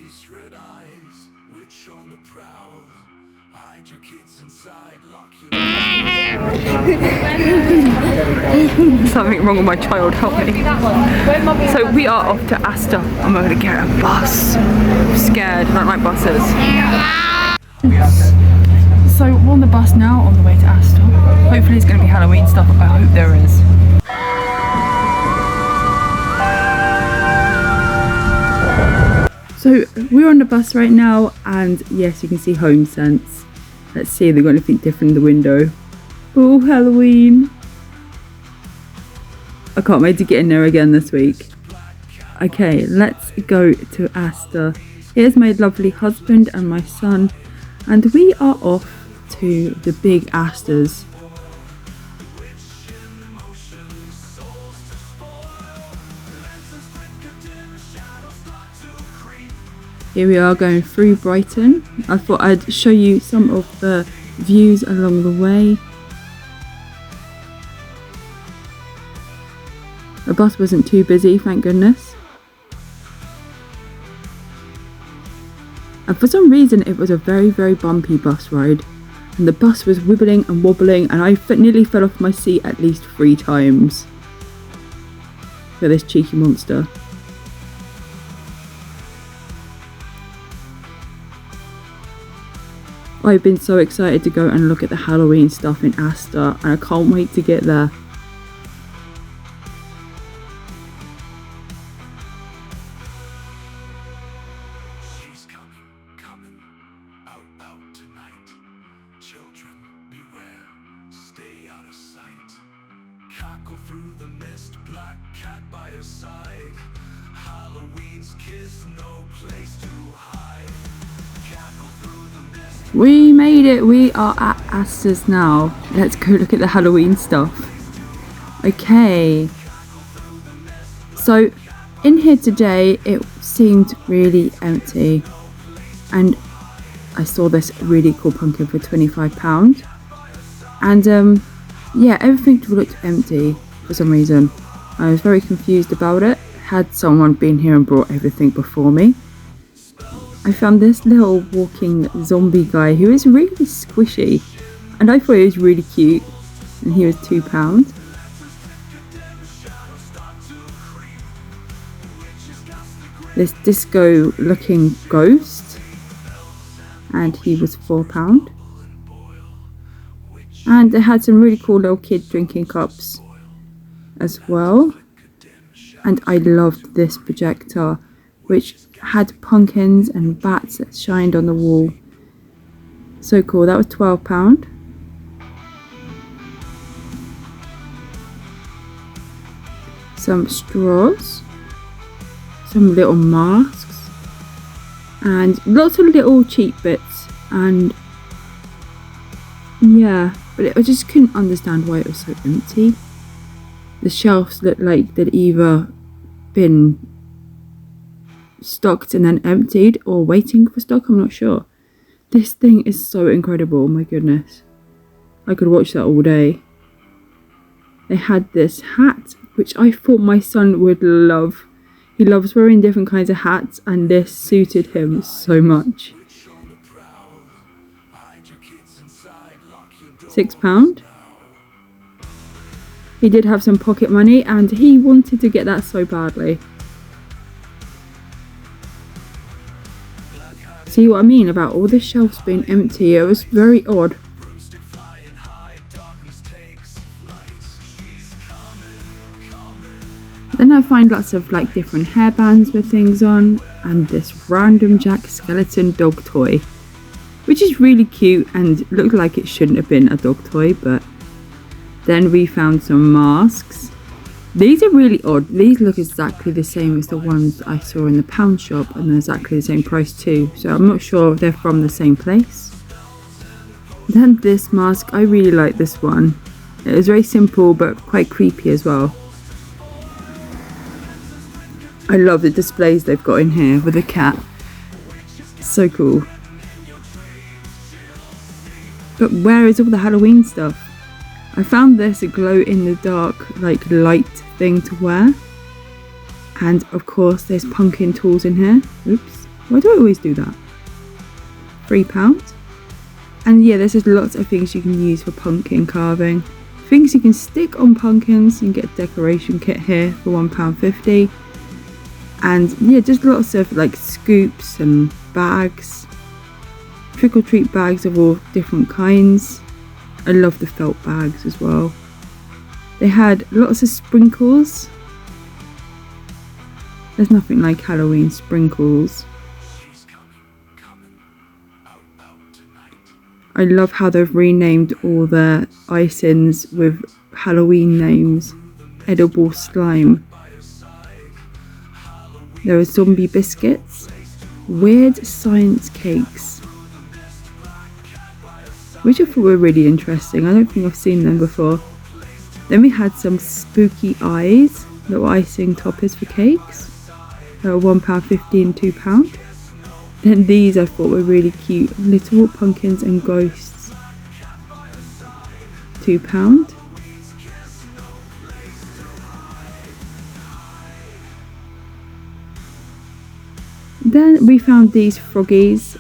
These red eyes, witch on the prowl. Hide your kids inside, lock your Something wrong with my child, help me. So we are off to Asda. I'm going to get a bus. I'm scared, I don't like buses. So we're on the bus now, on the way to Asda. Hopefully it's going to be Halloween stuff, I hope there is. So we're on the bus right now, and yes, you can see Home Sense. Let's see if they've got anything different in the window. Oh, Halloween! I can't wait to get in there again this week. Okay, let's go to Asda. Here's my lovely husband and my son, and we are off to the big Asdas. Here we are going through Brighton. I thought I'd show you some of the views along the way. The bus wasn't too busy, thank goodness. And for some reason it was a very, very bumpy bus ride. And the bus was wibbling and wobbling, and I nearly fell off my seat at least 3 times. Look at this cheeky monster. I've been so excited to go and look at the Halloween stuff in Asda, and I can't wait to get there. She's coming, out tonight. Children, beware, stay out of sight. Cackle through the mist, black cat by her side. Halloween's kiss, no place to hide. Cackle through the mist. We made it! We are at Asda's now. Let's go look at the Halloween stuff. Okay. So, in here today, it seemed really empty. And I saw this really cool pumpkin for £25. And yeah, everything looked empty for some reason. I was very confused about it. Had someone been here and brought everything before me. I found this little walking zombie guy who is really squishy, and I thought he was really cute, and he was £2. This disco looking ghost, and he was £4. And it had some really cool little kid drinking cups as well. And I loved this projector, which had pumpkins and bats that shined on the wall. So cool. That was £12. Some straws, some little masks, and lots of little cheap bits. And yeah, but I just couldn't understand why it was so empty. The shelves looked like they'd either been stocked and then emptied, or waiting for stock, I'm not sure. This thing is so incredible, my goodness. I could watch that all day. They had this hat, which I thought my son would love. He loves wearing different kinds of hats, and this suited him so much. £6. He did have some pocket money, and he wanted to get that so badly. See what I mean about all the shelves being empty? It was very odd. Then I find lots of like different hairbands with things on, and this random Jack Skeleton dog toy, which is really cute and looked like it shouldn't have been a dog toy. But then we found some masks. These are really odd. These look exactly the same as the ones I saw in the pound shop, and they're exactly the same price too, so I'm not sure if they're from the same place. Then this mask, I really like this one. It was very simple but quite creepy as well. I love the displays they've got in here with the cat. So cool. But where is all the Halloween stuff? I found this glow in the dark like light thing to wear, and of course there's pumpkin tools in here. Oops. Why do I always do that? £3. And yeah, there's just lots of things you can use for pumpkin carving. Things you can stick on pumpkins. You can get a decoration kit here for £1.50. And yeah, just lots of like scoops and bags. Trick or treat bags of all different kinds. I love the felt bags as well. They had lots of sprinkles. There's nothing like Halloween sprinkles. I love how they've renamed all their icings with Halloween names. Edible slime. There are zombie biscuits. Weird science cakes, which I thought were really interesting. I don't think I've seen them before. Then we had some spooky eyes, little icing toppers for cakes. They were £1.50 and £2. Then these I thought were really cute, little pumpkins and ghosts, £2. Then we found these froggies,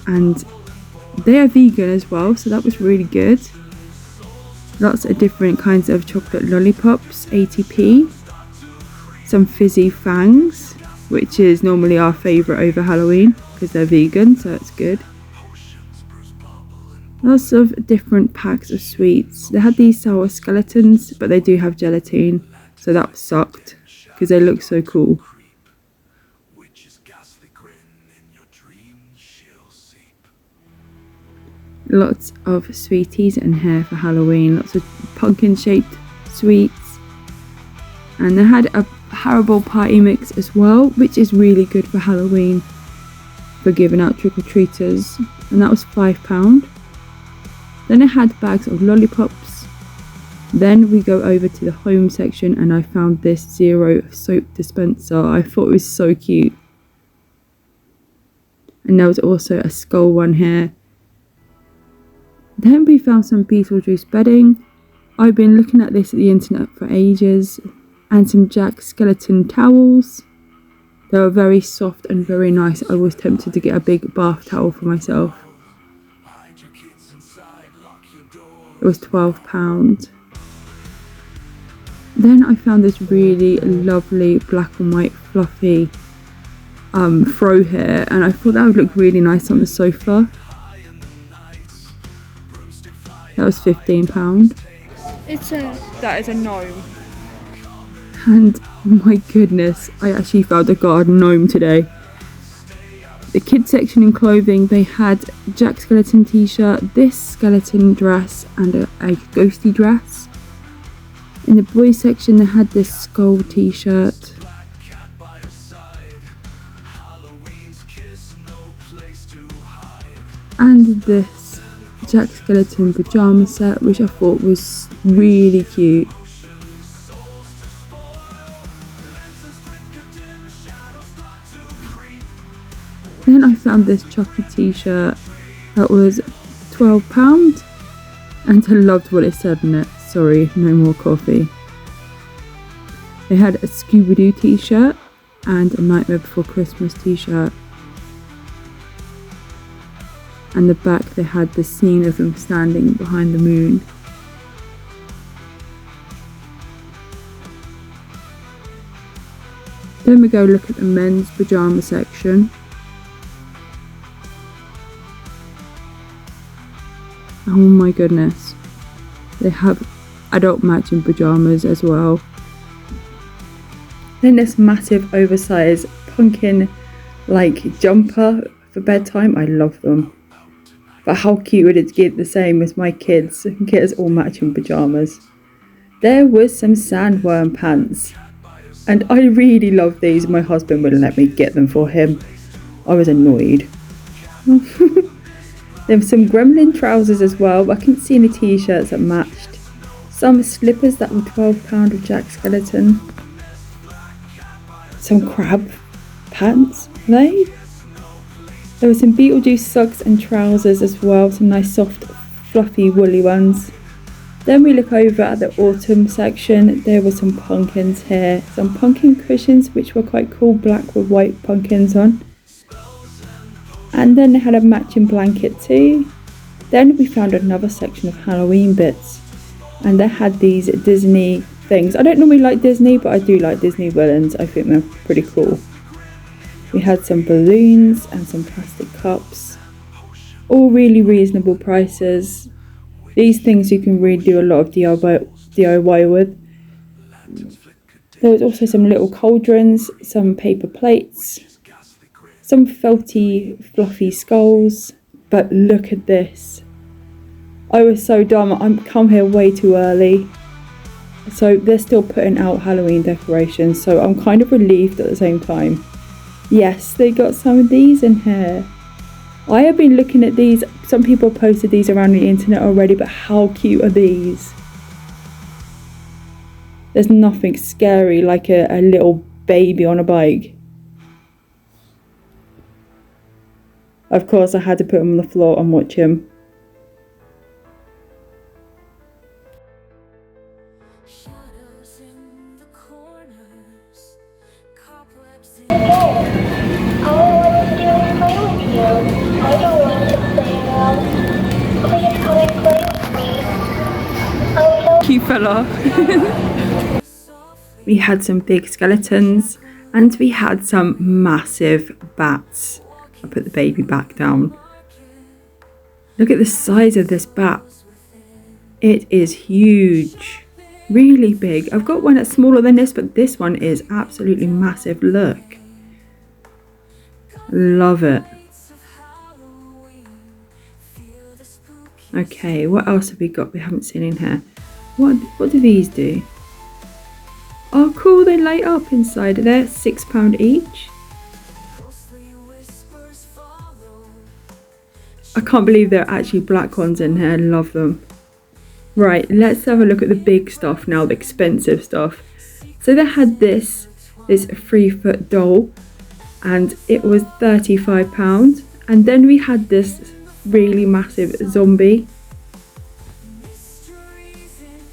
and they are vegan as well, so that was really good. Lots of different kinds of chocolate lollipops, 80p. Some fizzy fangs, which is normally our favourite over Halloween because they're vegan, so it's good. Lots of different packs of sweets. They had these sour skeletons, but they do have gelatine, so that sucked because they look so cool. Lots of sweeties in here for Halloween. Lots of pumpkin shaped sweets. And they had a Haribo party mix as well, which is really good for Halloween for giving out trick-or-treaters, and that was £5. Then I had bags of lollipops. Then we go over to the home section, and I found this zero soap dispenser. I thought it was so cute. And there was also a skull one here. Then we found some Beetlejuice bedding. I've been looking at this at the internet for ages. And some Jack skeleton towels. They were very soft and very nice. I was tempted to get a big bath towel for myself. It was £12. Then I found this really lovely black and white fluffy throw here, and I thought that would look really nice on the sofa. That was £15. That is a gnome. And my goodness, I actually found a garden gnome today. The kids section in clothing, they had Jack skeleton t-shirt, this skeleton dress, and a ghosty dress. In the boys section, they had this skull t-shirt. And this Jack skeleton pyjama set, which I thought was really cute. Then I found this Chucky t-shirt that was £12, and I loved what it said on it. Sorry, no more coffee. They had a Scooby-Doo t-shirt and a Nightmare Before Christmas t-shirt. And the back they had the scene of them standing behind the moon. Then we go look at the men's pyjama section. Oh my goodness. They have adult matching pyjamas as well. Then this massive oversized pumpkin like jumper for bedtime. I love them. But how cute would it get the same as my kids and get us all matching pyjamas. There was some sandworm pants. And I really love these. My husband wouldn't let me get them for him. I was annoyed. There were some gremlin trousers as well, but I couldn't see any t-shirts that matched. Some slippers that were £12 of Jack skeleton. Some crab pants, There were some Beetlejuice socks and trousers as well, some nice soft fluffy woolly ones. Then we look over at the autumn section. There were some pumpkins here, some pumpkin cushions which were quite cool, black with white pumpkins on. And then they had a matching blanket too. Then we found another section of Halloween bits, and they had these Disney things. I don't normally like Disney, but I do like Disney villains. I think they're pretty cool. We had some balloons and some plastic cups, all really reasonable prices. These things you can really do a lot of DIY with. There was also some little cauldrons, some paper plates, some felty fluffy skulls. But look at this. I was so dumb, I come here way too early. So they're still putting out Halloween decorations, so I'm kind of relieved at the same time. Yes, they got some of these in here. I have been looking at these, some people posted these around the internet already, but how cute are these? There's nothing scary like a little baby on a bike. Of course, I had to put him on the floor and watch him. Cute fella. We had some big skeletons and we had some massive bats. I put the baby back down. Look at the size of this bat. It is huge. Really big. I've got one that's smaller than this, but this one is absolutely massive. Look. Love it. Okay, what else have we got we haven't seen in here? What do these do? Oh cool, they light up inside. They're £6 each. I can't believe there are actually black ones in here. I love them. Right, let's have a look at the big stuff now, the expensive stuff. So they had this 3-foot doll and it was £35. And then we had this really massive zombie.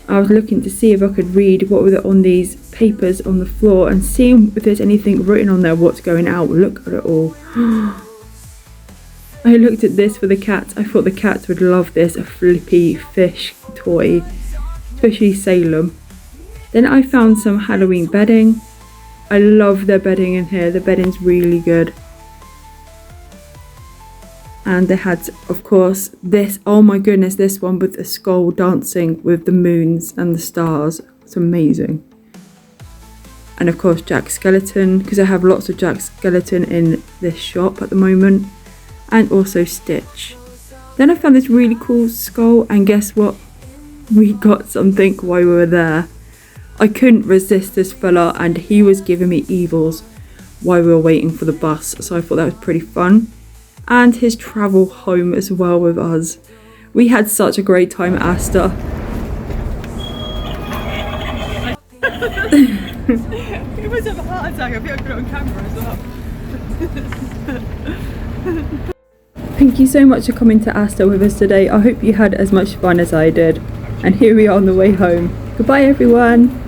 I was looking to see if I could read what were on these papers on the floor and seeing if there's anything written on there what's going out. Look at it all. I looked at this for the cats. I thought the cats would love this, a flippy fish toy, especially Salem. Then I found some Halloween bedding. I love their bedding in here. The bedding's really good. And they had, of course, this, oh my goodness, this one with the skull dancing with the moons and the stars. It's amazing. And of course, Jack Skeleton, because I have lots of Jack Skeleton in this shop at the moment. And also Stitch. Then I found this really cool skull, and guess what? We got something while we were there. I couldn't resist this fella, and he was giving me evils while we were waiting for the bus, so I thought that was pretty fun. And his travel home as well with us. We had such a great time at Asda. It was a heart attack. I think I got it on camera as well. Thank you so much for coming to Asda with us today. I hope you had as much fun as I did. And here we are on the way home. Goodbye everyone.